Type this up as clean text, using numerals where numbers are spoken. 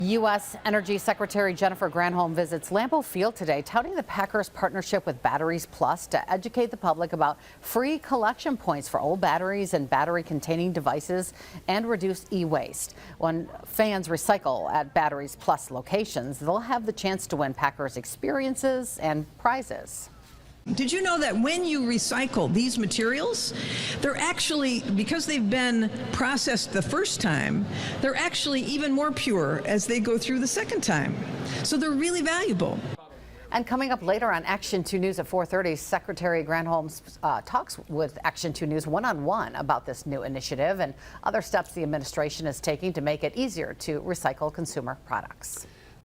U.S. Energy Secretary Jennifer Granholm visits Lambeau Field today, touting the Packers' partnership with Batteries Plus to educate the public about free collection points for old batteries and battery-containing devices and reduced e-waste. When fans recycle at Batteries Plus locations, they'll have the chance to win Packers experiences and prizes. Did you know that when you recycle these materials, they're actually, because they've been processed the first time, they're actually even more pure as they go through the second time. So they're really valuable. And coming up later on Action 2 News at 4:30, Secretary Granholm talks with Action 2 News one-on-one about this new initiative and other steps the administration is taking to make it easier to recycle consumer products.